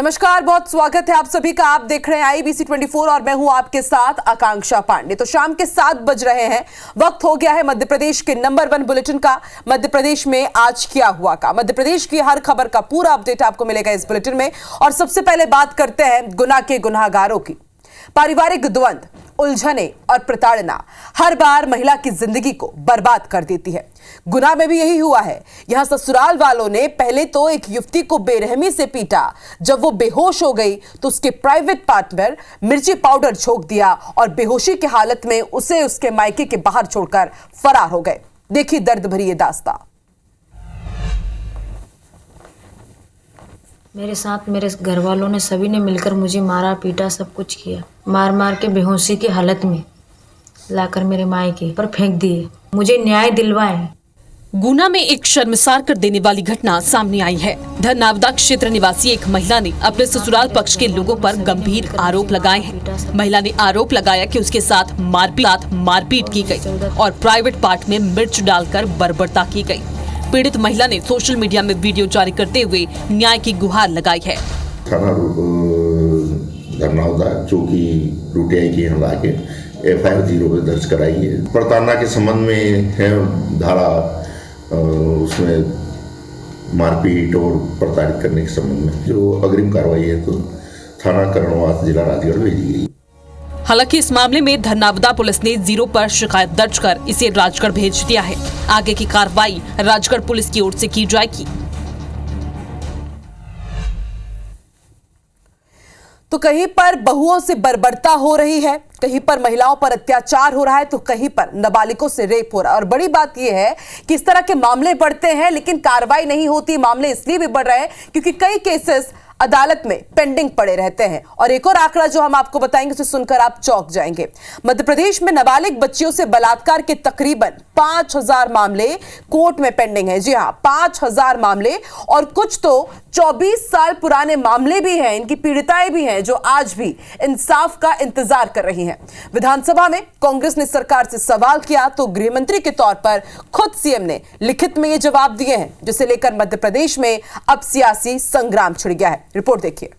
नमस्कार, बहुत स्वागत है आप सभी का। आप देख रहे हैं IBC 24 और मैं हूं आपके साथ आकांक्षा पांडे। तो शाम के 7 बज रहे हैं, वक्त हो गया है मध्य प्रदेश के नंबर 1 बुलेटिन का। मध्य प्रदेश में आज क्या हुआ का, मध्य प्रदेश की हर खबर का पूरा अपडेट आपको मिलेगा इस बुलेटिन में। और सबसे पहले बात करते हैं गुना के गुनाहगारों की। पारिवारिक द्वंद, उलझने और प्रताड़ना हर बार महिला की जिंदगी को बर्बाद कर देती है। गुना में भी यही हुआ है। यहां ससुराल वालों ने पहले तो एक युवती को बेरहमी से पीटा। जब वो बेहोश हो गई तो उसके प्राइवेट पार्ट में मिर्ची पाउडर झोंक दिया और बेहोशी की हालत में उसे उसके मायके के बाहर छोड़कर फरार हो गए। देखिए दर्द भरी ये दास्तां। मेरे साथ मेरे घर वालों ने सभी ने मिलकर मुझे मारा पीटा, सब कुछ किया। मार मार के बेहोशी की हालत में लाकर मेरे मायके पर फेंक दिए। मुझे न्याय दिलवाएं। गुना में एक शर्मसार कर देने वाली घटना सामने आई है। धरनावदा क्षेत्र निवासी एक महिला ने अपने ससुराल पक्ष के लोगों पर गंभीर आरोप लगाए हैं। महिला ने आरोप लगाया कि उसके साथ मारपीट की गई और प्राइवेट पार्ट में मिर्च डालकर बर्बरता की गई। पीड़ित महिला ने सोशल मीडिया में वीडियो जारी करते हुए न्याय की गुहार लगाई है। थाना धरनावदा चौकी लुटियाई की हल्ला के FIR 0 पे दर्ज कराई है। प्रताड़ना के संबंध में है धारा, उसमें मारपीट और प्रताड़ित करने के संबंध में जो अग्रिम कार्रवाई है तो थाना करणवास जिला राजगढ़ भेजी गई। हालांकि इस मामले में धरनावदा पुलिस ने 0 पर शिकायत दर्ज कर इसे राजगढ़ भेज दिया है। आगे की कार्रवाई राजगढ़ पुलिस की ओर से की जाएगी। तो कहीं पर बहुओं से बर्बरता हो रही है, कहीं पर महिलाओं पर अत्याचार हो रहा है, तो कहीं पर नाबालिगों से रेप हो रहा है। और बड़ी बात यह है कि इस तरह के मामले बढ़ते हैं लेकिन कार्रवाई नहीं होती। मामले इसलिए भी बढ़ रहे हैं क्योंकि कई केसेस अदालत में पेंडिंग पड़े रहते हैं। और एक और आंकड़ा जो हम आपको बताएंगे उसे सुनकर आप चौंक जाएंगे। मध्य प्रदेश में नाबालिग बच्चियों से बलात्कार के तकरीबन 5000 मामले कोर्ट में पेंडिंग है। जी हां, 5000 मामले। और कुछ तो 24 साल पुराने मामले भी हैं। इनकी पीड़िताएं भी हैं जो आज भी इंसाफ का इंतजार कर रही हैं। विधानसभा में कांग्रेस ने सरकार से सवाल किया तो गृह मंत्री के तौर पर खुद सीएम ने लिखित में ये जवाब दिए हैं, जिसे लेकर मध्य प्रदेश में अब सियासी संग्राम छिड़ गया है। रिपोर्ट देखिए।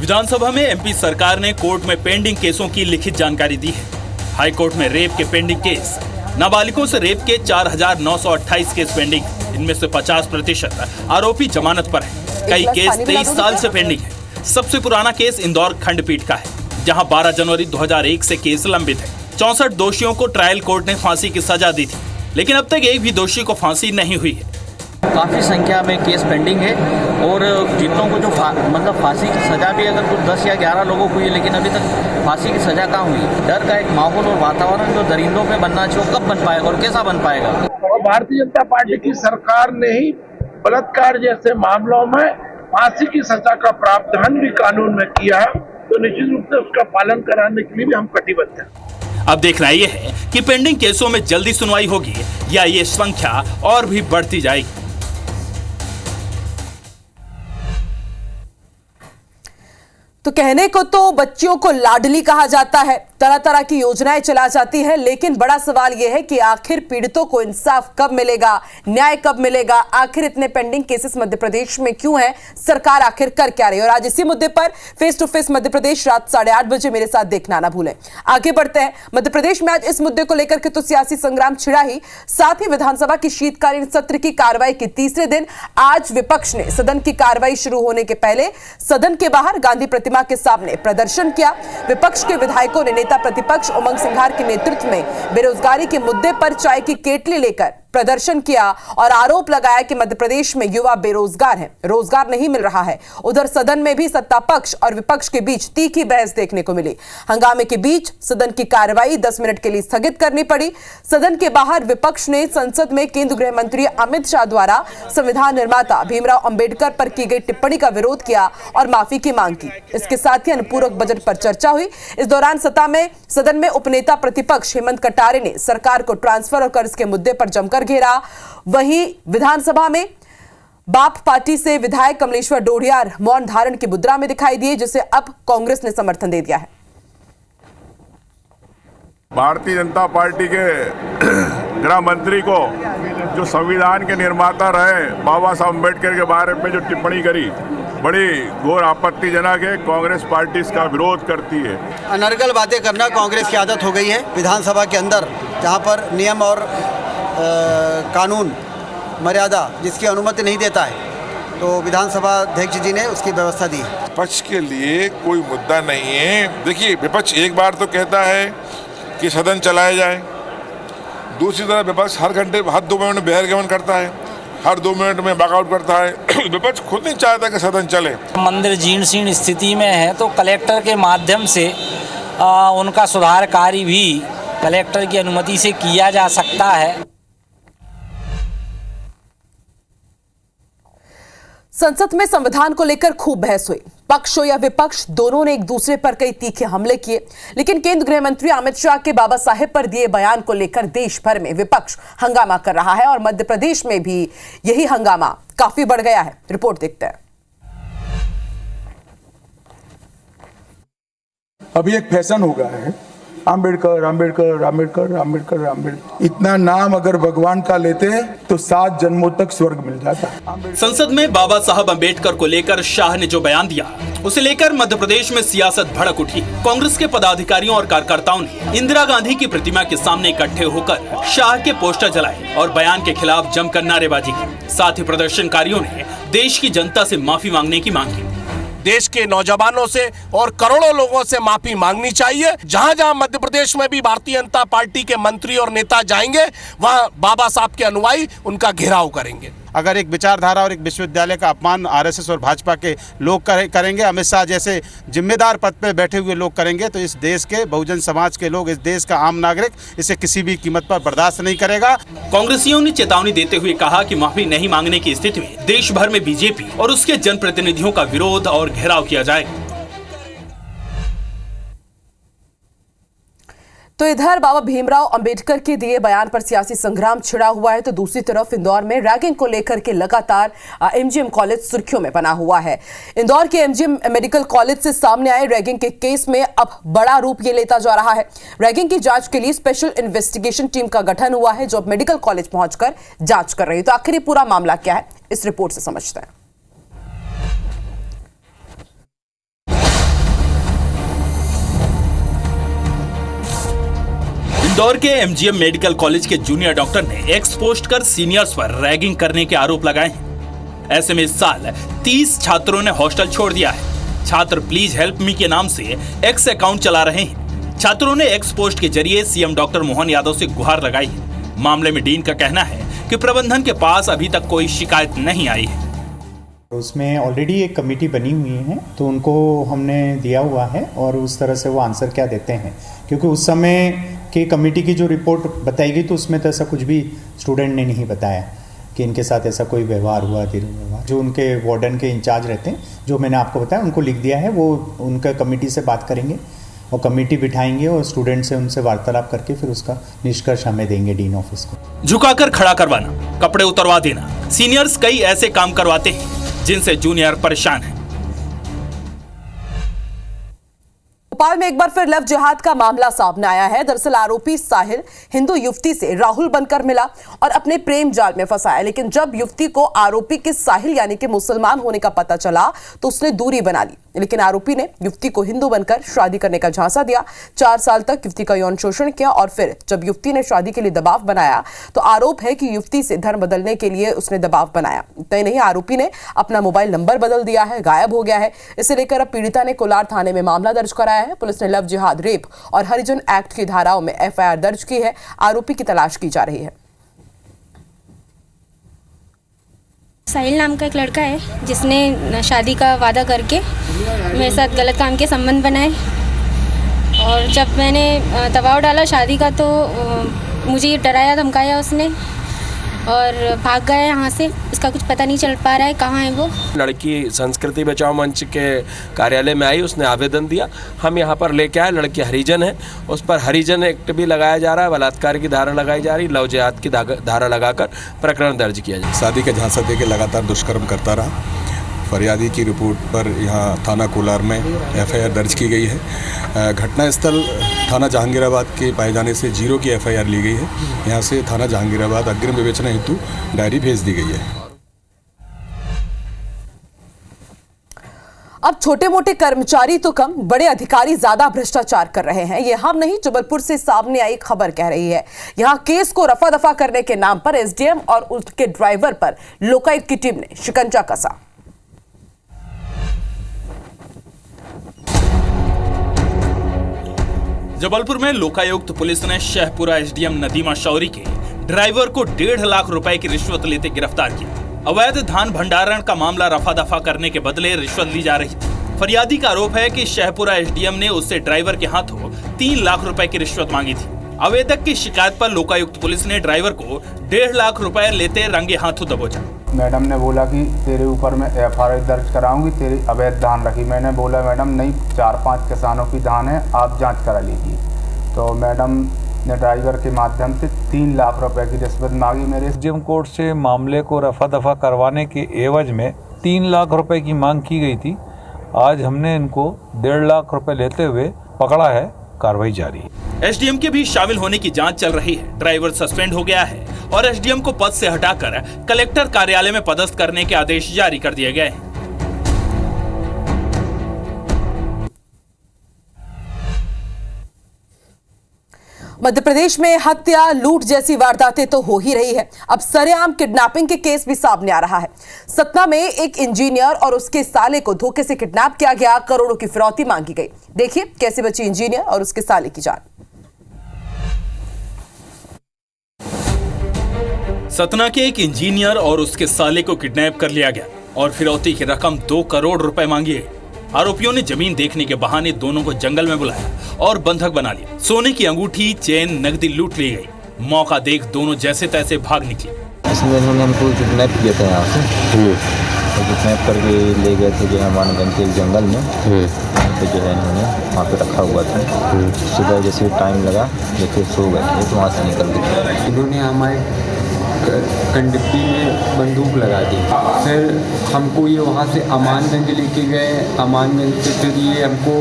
विधानसभा में MP सरकार ने कोर्ट में पेंडिंग केसों की लिखित जानकारी दी है। हाई कोर्ट में रेप के पेंडिंग केस, नाबालिगों से रेप के 4928 केस पेंडिंग। इनमें से 50% आरोपी जमानत पर है। कई केस 23 साल से पेंडिंग है। सबसे पुराना केस इंदौर खंडपीठ का है, जहां 12 जनवरी 2001 से केस लंबित है। 64 दोषियों को ट्रायल कोर्ट ने फांसी की सजा दी थी, लेकिन अब तक एक भी दोषी को फांसी नहीं हुई है। काफ़ी संख्या में केस पेंडिंग है और जितनों को जो मतलब फांसी की सज़ा भी अगर कुछ 10 या 11 लोगों को हुई, लेकिन अभी तक फांसी की सज़ा कहाँ हुई। डर का एक माहौल और वातावरण जो दरिंदों पे बनना चाहिए, कब बन पाएगा और कैसा बन पाएगा। और भारतीय जनता पार्टी की सरकार ने ही बलात्कार जैसे मामलों में फांसी की सजा का प्रावधान भी कानून में किया है, तो निश्चित रूप से उसका पालन कराने के लिए भी हम कटिबद्ध हैं। अब देखना यह है कि पेंडिंग केसों में जल्दी सुनवाई होगी या ये संख्या और भी बढ़ती जाएगी। तो कहने को तो बच्चियों को लाडली कहा जाता है, तरह तरह की योजनाएं चला जाती है, लेकिन बड़ा सवाल यह है कि आखिर पीड़ितों को इंसाफ कब मिलेगा, न्याय कब मिलेगा। आखिर इतने पेंडिंग केसेस मध्य प्रदेश में क्यों हैं, सरकार आखिर कर क्या रही है। और आज इसी मुद्दे पर face to face Madhya Pradesh रात 8:30 बजे मेरे साथ देखना ना भूलें। आगे बढ़ते हैं। मध्य प्रदेश में आज इस मुद्दे को लेकर के तो सियासी संग्राम छिड़ा ही, साथ ही विधानसभा की शीतकालीन सत्र की कार्रवाई के तीसरे दिन आज विपक्ष ने सदन की कार्रवाई शुरू होने के पहले सदन के बाहर गांधी प्रतिमा के सामने प्रदर्शन किया। विपक्ष के विधायकों ने नेता प्रतिपक्ष उमंग सिंघार के नेतृत्व में बेरोजगारी के मुद्दे पर चाय की केतली लेकर प्रदर्शन किया और आरोप लगाया कि मध्य प्रदेश में युवा बेरोजगार हैं, रोजगार नहीं मिल रहा है। उधर सदन में भी सत्ता पक्ष और विपक्ष के बीच तीखी बहस देखने को मिली। हंगामे के बीच सदन की कार्रवाई 10 मिनट के लिए स्थगित करनी पड़ी। सदन के बाहर विपक्ष ने संसद में केंद्रीय गृह मंत्री अमित शाह द्वारा संविधान निर्माता भीमराव अंबेडकर पर की गई टिप्पणी का विरोध किया और माफी की मांग की। इसके साथ ही अनुपूरक बजट पर चर्चा हुई। इस दौरान सदन में उपनेता प्रतिपक्ष हेमंत कटारे ने सरकार को ट्रांसफर और कर्ज के मुद्दे पर जमकर घेरा। वहीं विधानसभा में बाप पार्टी से विधायक कमलेश्वर डोडियार मौन धारण की मुद्रा में दिखाई दिए, जिसे अब कांग्रेस ने समर्थन दे दिया है। भारतीय जनता पार्टी के गृह मंत्री को जो संविधान के निर्माता रहे बाबा साहब अम्बेडकर के बारे में जो टिप्पणी करी, बड़ी घोर आपत्तिजनक है। कांग्रेस पार्टी इसका विरोध करती है। अनर्गल बातें करना कांग्रेस की आदत हो गई है विधानसभा के अंदर, जहां पर नियम और कानून मर्यादा जिसकी अनुमति नहीं देता है, तो विधानसभा अध्यक्ष जी ने उसकी व्यवस्था दी है। विपक्ष के लिए कोई मुद्दा नहीं है। देखिए, विपक्ष एक बार तो कहता है कि सदन चलाया जाए, दूसरी तरफ विपक्ष हर 2 मिनट में बहिर्गमन करता है, हर 2 मिनट में वॉकआउट करता है। विपक्ष खुद नहीं चाहता कि सदन चले। मंदिर जीर्ण शीर्ण स्थिति में है तो कलेक्टर के माध्यम से उनका सुधार कार्य भी कलेक्टर की अनुमति से किया जा सकता है। संसद में संविधान को लेकर खूब बहस हुई। पक्ष हो या विपक्ष, दोनों ने एक दूसरे पर कई तीखे हमले किए। लेकिन केंद्रीय गृह मंत्री अमित शाह के बाबा साहेब पर दिए बयान को लेकर देश भर में विपक्ष हंगामा कर रहा है और मध्य प्रदेश में भी यही हंगामा काफी बढ़ गया है। रिपोर्ट देखते हैं। अभी एक फैशन हो गया है, आम्बेडकर आम्बेडकर आम्बेडकर आम्बेडकर आम्बेडकर। इतना नाम अगर भगवान का लेते हैं तो 7 जन्मों तक स्वर्ग मिल जाता है। संसद में बाबा साहब अम्बेडकर को लेकर शाह ने जो बयान दिया, उसे लेकर मध्य प्रदेश में सियासत भड़क उठी। कांग्रेस के पदाधिकारियों और कार्यकर्ताओं ने इंदिरा गांधी की प्रतिमा के सामने इकट्ठे होकर शाह के पोस्टर जलाए और बयान के खिलाफ जमकर नारेबाजी की। साथ ही प्रदर्शनकारियों ने देश की जनता से माफी मांगने की मांग की। देश के नौजवानों से और करोड़ों लोगों से माफी मांगनी चाहिए। जहां जहां मध्य प्रदेश में भी भारतीय जनता पार्टी के मंत्री और नेता जाएंगे, वहां बाबा साहब के अनुयायी उनका घेराव करेंगे। अगर एक विचारधारा और एक विश्वविद्यालय का अपमान आरएसएस और भाजपा के लोग करेंगे, अमित शाह जैसे जिम्मेदार पद पर बैठे हुए लोग करेंगे, तो इस देश के बहुजन समाज के लोग, इस देश का आम नागरिक इसे किसी भी कीमत पर बर्दाश्त नहीं करेगा। कांग्रेसियों ने चेतावनी देते हुए कहा कि माफी नहीं मांगने की स्थिति में देश भर में बीजेपी और उसके जनप्रतिनिधियों का विरोध और घेराव किया जाएगा। तो इधर बाबा भीमराव अंबेडकर के दिए बयान पर सियासी संग्राम छिड़ा हुआ है, तो दूसरी तरफ इंदौर में रैगिंग को लेकर के लगातार एमजीएम कॉलेज सुर्खियों में बना हुआ है। इंदौर के एमजीएम मेडिकल कॉलेज से सामने आए रैगिंग के केस में अब बड़ा रूप ये लेता जा रहा है। रैगिंग की जांच के लिए स्पेशल इन्वेस्टिगेशन टीम का गठन हुआ है, जो अब मेडिकल कॉलेज पहुंचकर जांच कर रही है। तो आखिर पूरा मामला क्या है, इस रिपोर्ट से समझते हैं। इंदौर के एमजीएम मेडिकल कॉलेज के जूनियर डॉक्टर ने एक्स पोस्ट कर सीनियर्स पर रैगिंग करने के आरोप लगाए हैं। ऐसे में इस साल 30 छात्रों ने हॉस्टल छोड़ दिया है। छात्र प्लीज हेल्प मी के नाम से एक्स अकाउंट चला रहे हैं। छात्रों ने एक्स पोस्ट के जरिए सीएम डॉक्टर मोहन यादव से गुहार लगाई है। मामले में डीन का कहना है कि प्रबंधन के पास अभी तक कोई शिकायत नहीं आई है। उसमें ऑलरेडी एक कमेटी बनी हुई है, तो उनको हमने दिया हुआ है और उस तरह से वो आंसर क्या देते हैं, क्योंकि उस समय की कमेटी की जो रिपोर्ट बताई गई तो उसमें तो ऐसा कुछ भी स्टूडेंट ने नहीं बताया कि इनके साथ ऐसा कोई व्यवहार हुआ, दुर्व्यवहार। जो उनके वार्डन के इंचार्ज रहते हैं, जो मैंने आपको बताया, उनको लिख दिया है, वो उनका कमेटी से बात करेंगे और कमेटी बिठाएंगे और स्टूडेंट से उनसे वार्तालाप करके फिर उसका निष्कर्ष हमें देंगे डीन ऑफिस को। झुकाकर खड़ा करवाना, कपड़े उतरवा देना, सीनियर्स कई ऐसे काम करवाते हैं जिनसे जूनियर परेशान है। भोपाल में एक बार फिर लव जिहाद का मामला सामने आया है। दरअसल आरोपी साहिल हिंदू युवती से राहुल बनकर मिला और अपने प्रेम जाल में फंसाया, लेकिन जब युवती को आरोपी के साहिल यानी कि मुसलमान होने का पता चला तो उसने दूरी बना ली। लेकिन आरोपी ने युवती को हिंदू बनकर शादी करने का झांसा दिया। 4 साल तक युवती का यौन शोषण किया और फिर जब युवती ने शादी के लिए दबाव बनाया तो आरोप है कि युवती से धर्म बदलने के लिए उसने दबाव बनाया। इतना ही नहीं, आरोपी ने अपना मोबाइल नंबर बदल दिया है, गायब हो गया है। इसे लेकर अब पीड़िता ने कोलार थाने में मामला दर्ज कराया है। पुलिस ने लव जिहाद, रेप और हरिजन एक्ट की धाराओं में एफआईआर दर्ज की है। आरोपी की तलाश की जा रही है। साहिल नाम का एक लड़का है जिसने शादी का वादा करके मेरे साथ गलत काम के संबंध बनाए और जब मैंने दबाव डाला शादी का तो मुझे डराया धमकाया उसने और भाग गया यहाँ से। इसका कुछ पता नहीं चल पा रहा है कहाँ है वो। लड़की संस्कृति बचाओ मंच के कार्यालय में आई, उसने आवेदन दिया, हम यहाँ पर लेके आए। लड़की हरिजन है, उस पर हरिजन एक्ट भी लगाया जा रहा है, बलात्कार की धारा लगाई जा रही, लव जिहाद की धारा लगाकर प्रकरण दर्ज किया जाए। शादी का झांसा देके लगातार दुष्कर्म करता रहा, फरियादी की रिपोर्ट पर यहाँ थाना कोलार में एफआईआर दर्ज की गई है। घटनास्थल थाना जहांगीराबाद के पाए जाने से 0 की एफआईआर ली गई है। यहाँ से थाना जहांगीराबाद अग्रिम विवेचना हेतु डायरी भेज दी गई है। अब छोटे मोटे कर्मचारी तो कम, बड़े अधिकारी ज्यादा भ्रष्टाचार कर रहे हैं। ये हम नहीं, जबलपुर से सामने आई खबर कह रही है। यहां केस को रफा दफा करने के नाम पर एसडीएम और उसके ड्राइवर पर लोकायुक्त की टीम ने शिकंजा कसा। जबलपुर में लोकायुक्त पुलिस ने शहपुरा एसडीएम नदीमा शौरी के ड्राइवर को 1.5 लाख रुपए की रिश्वत लेते गिरफ्तार किया। अवैध धान भंडारण का मामला रफा दफा करने के बदले रिश्वत ली जा रही थी। फरियादी का आरोप है कि शहपुरा एसडीएम ने उससे ड्राइवर के हाथों 3 लाख रुपए की रिश्वत मांगी थी। आवेदक की शिकायत पर लोकायुक्त पुलिस ने ड्राइवर को 1.5 लाख रुपए लेते रंगे हाथों दबोचा। मैडम ने बोला कि तेरे ऊपर मैं एफआईआर दर्ज कराऊंगी, तेरी अवैध धान रखी। मैंने बोला मैडम नहीं, 4-5 किसानों की धान है, आप जाँच करा लीजिए। तो मैडम ने ड्राइवर के माध्यम से 3 लाख रुपए की रिश्वत मांगी। मेरे एसडीएम कोर्ट से मामले को रफा दफा करवाने के एवज में 3 लाख रुपए की मांग की गई थी। आज हमने इनको 1.5 लाख रुपए लेते हुए पकड़ा है। कार्रवाई जारी है। एसडीएम के भी शामिल होने की जांच चल रही है। ड्राइवर सस्पेंड हो गया है और एसडीएम को पद से हटाकर कलेक्टर कार्यालय में पदस्थ करने के आदेश जारी कर दिए गए हैं। मध्य प्रदेश में हत्या, लूट जैसी वारदातें तो हो ही रही है। अब सरेआम किडनैपिंग के केस भी सामने आ रहा है। सतना में एक इंजीनियर और उसके साले को धोखे से किडनैप किया गया, करोड़ों की फिरौती मांगी गई। देखिए कैसे बची इंजीनियर और उसके साले की जान। सतना के एक इंजीनियर और उसके साले को किडनैप कर लिया गया और फिरौती की रकम 2 करोड़ रुपए मांगी है। आरोपियों ने जमीन देखने के बहाने दोनों को जंगल में बुलाया और बंधक बना लिया। सोने की अंगूठी, चेन, नकदी लूट ली गई। मौका देख दोनों जैसे तैसे भाग निकले। इसमें इन्होंने हमको किडनैप किया था यहाँ से, तो किडनैप करके ले गए थे जो है मानगंज के जंगल में। तो जो है इन्होंने वहाँ पे रखा हुआ था। सुबह जैसे टाइम लगा देखिए सो गए थे, तो वहाँ से निकल गए। इन्होंने हमारे कंडक्टी में बंदूक लगा दी। फिर हमको ये वहाँ से अमानगंज लेके गए। अमानगंज से फिर ये हमको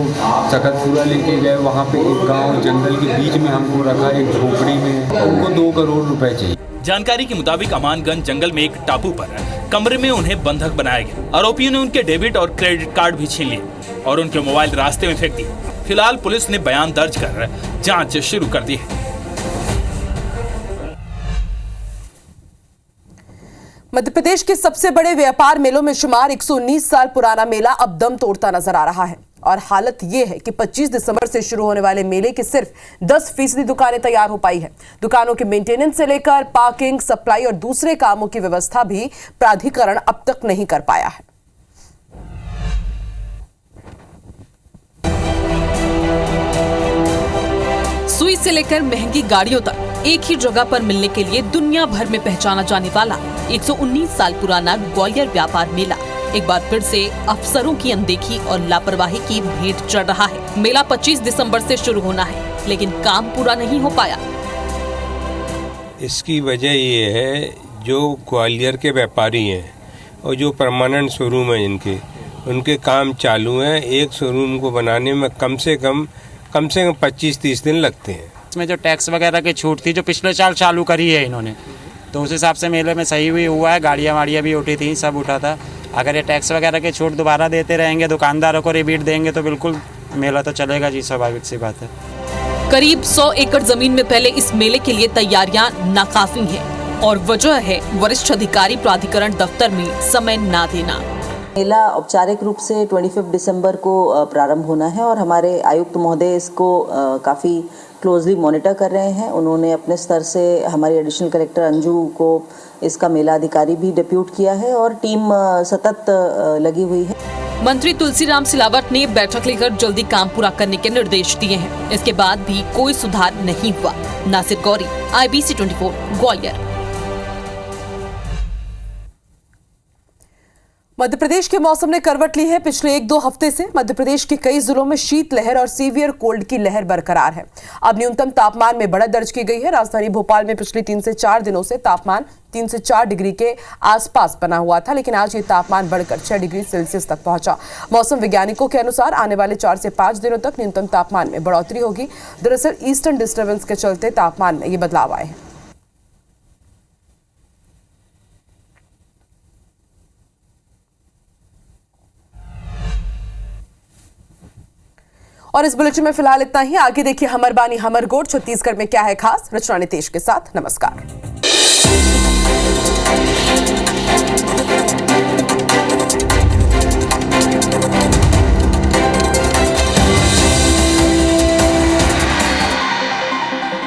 सकतपुरा लेके गए। वहाँ पे एक गांव जंगल के बीच में हमको रखा, एक झोपड़ी में। उनको 2 करोड़ रुपए चाहिए। जानकारी के मुताबिक अमानगंज जंगल में एक टापू पर कमरे में उन्हें बंधक बनाया गया। आरोपियों ने उनके डेबिट और क्रेडिट कार्ड भी छीन लिए और उनके मोबाइल रास्ते में फेंक दिए। फिलहाल पुलिस ने बयान दर्ज कर जाँच शुरू कर दी है। मध्य प्रदेश के सबसे बड़े व्यापार मेलों में शुमार 119 साल पुराना मेला अब दम तोड़ता नजर आ रहा है और हालत यह है कि 25 दिसंबर से शुरू होने वाले मेले की सिर्फ 10% दुकानें तैयार हो पाई है। दुकानों के मेंटेनेंस से लेकर पार्किंग, सप्लाई और दूसरे कामों की व्यवस्था भी प्राधिकरण अब तक नहीं कर पाया है। सुई से लेकर महंगी गाड़ियों तक एक ही जगह पर मिलने के लिए दुनिया भर में पहचाना जाने वाला 119 साल पुराना ग्वालियर व्यापार मेला एक बार फिर से अफसरों की अनदेखी और लापरवाही की भेंट चढ़ रहा है। मेला 25 दिसंबर से शुरू होना है, लेकिन काम पूरा नहीं हो पाया। इसकी वजह ये है, जो ग्वालियर के व्यापारी हैं और जो परमानेंट शोरूम है इनके, उनके काम चालू हैं। एक शोरूम को बनाने में कम से कम 25-30 दिन लगते हैं। इसमें जो टैक्स वगैरह की छूट थी जो पिछले साल चालू करी है इन्होंने, तो उस हिसाब से मेले में सही भी हुआ है। गाड़ियाँ वाड़ियाँ भी उठी थी, सब उठा था। अगर ये टैक्स वगैरह की छूट दोबारा देते रहेंगे, दुकानदारों को रिबीट देंगे, तो बिल्कुल मेला तो चलेगा जी, स्वाभाविक सी बात है। करीब 100 एकड़ जमीन में फैले इस मेले के लिए तैयारियां नाकाफी हैं और वजह है वरिष्ठ अधिकारी प्राधिकरण दफ्तर में समय न देना। मेला औपचारिक रूप से 25 दिसंबर को प्रारंभ होना है और हमारे आयुक्त महोदय इसको काफ़ी क्लोजली मॉनिटर कर रहे हैं। उन्होंने अपने स्तर से हमारी एडिशनल कलेक्टर अंजू को इसका मेला अधिकारी भी डिप्यूट किया है और टीम सतत लगी हुई है। मंत्री तुलसीराम सिलावट ने बैठक लेकर जल्दी काम पूरा करने के निर्देश दिए हैं। इसके बाद भी कोई सुधार नहीं हुआ। नासिर गौरी, IBC 24, ग्वालियर। मध्य प्रदेश के मौसम ने करवट ली है। पिछले 1-2 हफ्ते से मध्य प्रदेश के कई जिलों में शीतलहर और सीवियर कोल्ड की लहर बरकरार है। अब न्यूनतम तापमान में बढ़त दर्ज की गई है। राजधानी भोपाल में पिछले 3 से 4 दिनों से तापमान 3 से 4 डिग्री के आसपास बना हुआ था, लेकिन आज ये तापमान बढ़कर 6 डिग्री सेल्सियस तक पहुंचा। मौसम वैज्ञानिकों के अनुसार आने वाले 4 से 5 दिनों तक न्यूनतम तापमान में बढ़ोतरी होगी। दरअसल ईस्टर्न डिस्टर्बेंस के चलते तापमान में ये बदलाव आए हैं। और इस बुलेटिन में फिलहाल इतना ही। आगे देखिए हमर बानी हमर गोट, छत्तीसगढ़ में क्या है खास। रचना नितेश के साथ, नमस्कार।